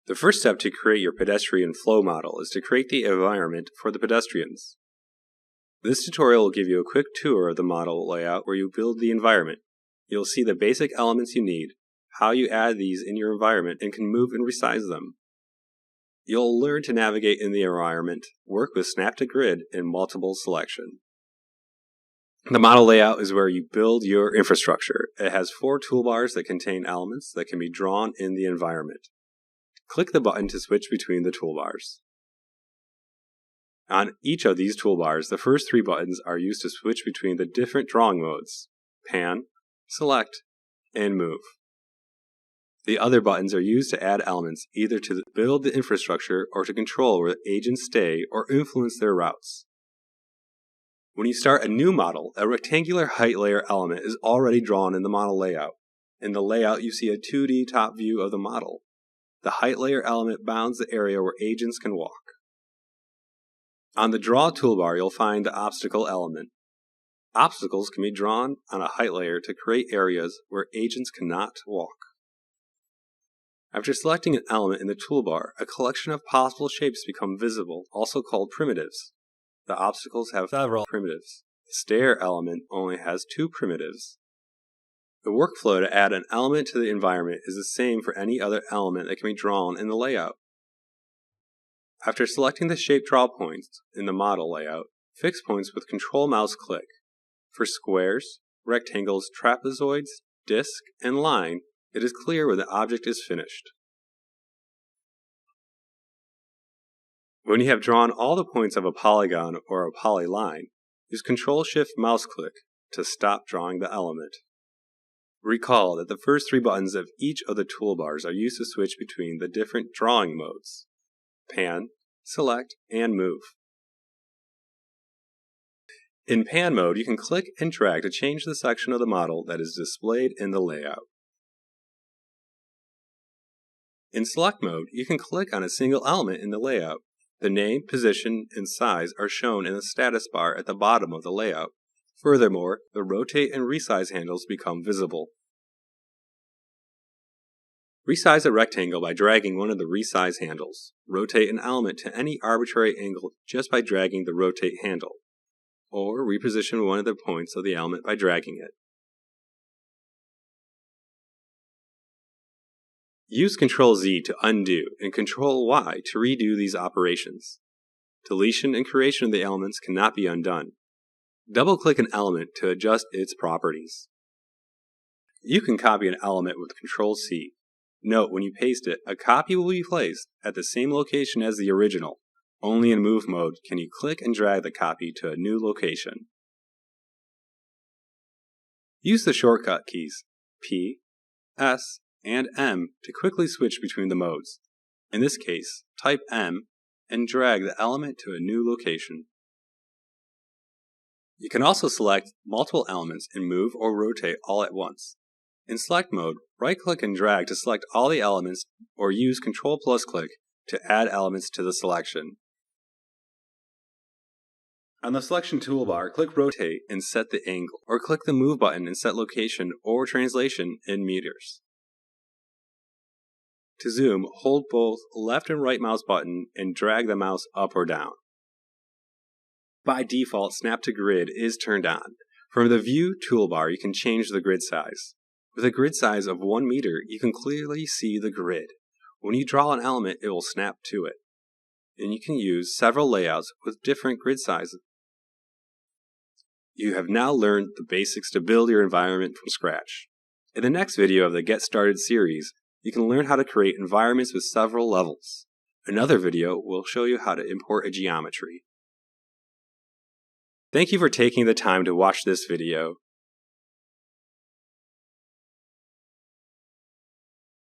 The first step to create your pedestrian flow model is to create the environment for the pedestrians. This tutorial will give you a quick tour of the model layout where you build the environment. You'll see the basic elements you need, how you add these in your environment and can move and resize them. You'll learn to navigate in the environment, work with snap to grid and multiple selection. The model layout is where you build your infrastructure. It has 4 toolbars that contain elements that can be drawn in the environment. Click the button to switch between the toolbars. On each of these toolbars, the first 3 buttons are used to switch between the different drawing modes: pan, select, and move. The other buttons are used to add elements either to build the infrastructure or to control where agents stay or influence their routes. When you start a new model, a rectangular height layer element is already drawn in the model layout. In the layout, you see a 2D top view of the model. The height layer element bounds the area where agents can walk. On the Draw toolbar, you'll find the obstacle element. Obstacles can be drawn on a height layer to create areas where agents cannot walk. After selecting an element in the toolbar, a collection of possible shapes become visible, also called primitives. The obstacles have several primitives. The stair element only has 2 primitives. The workflow to add an element to the environment is the same for any other element that can be drawn in the layout. After selecting the shape draw points in the model layout, fix points with Ctrl mouse click. For squares, rectangles, trapezoids, disc, and line, it is clear when the object is finished. When you have drawn all the points of a polygon or a polyline, use Ctrl Shift mouse click to stop drawing the element. Recall that the first 3 buttons of each of the toolbars are used to switch between the different drawing modes: pan, select, and move. In pan mode, you can click and drag to change the section of the model that is displayed in the layout. In select mode, you can click on a single element in the layout. The name, position, and size are shown in the status bar at the bottom of the layout. Furthermore, the rotate and resize handles become visible. Resize a rectangle by dragging one of the resize handles. Rotate an element to any arbitrary angle just by dragging the rotate handle. Or reposition one of the points of the element by dragging it. Use Ctrl Z to undo and Ctrl Y to redo these operations. Deletion and creation of the elements cannot be undone. Double-click an element to adjust its properties. You can copy an element with Ctrl C. Note, when you paste it, a copy will be placed at the same location as the original. Only in move mode can you click and drag the copy to a new location. Use the shortcut keys P, S, and M to quickly switch between the modes. In this case, type M and drag the element to a new location. You can also select multiple elements and move or rotate all at once. In select mode, right-click and drag to select all the elements or use Ctrl plus click to add elements to the selection. On the selection toolbar, click Rotate and set the angle, or click the Move button and set location or translation in meters. To zoom, hold both left and right mouse button and drag the mouse up or down. By default, Snap to Grid is turned on. From the View toolbar, you can change the grid size. With a grid size of 1 meter, you can clearly see the grid. When you draw an element, it will snap to it. And you can use several layouts with different grid sizes. You have now learned the basics to build your environment from scratch. In the next video of the Get Started series, you can learn how to create environments with several levels. Another video will show you how to import a geometry. Thank you for taking the time to watch this video.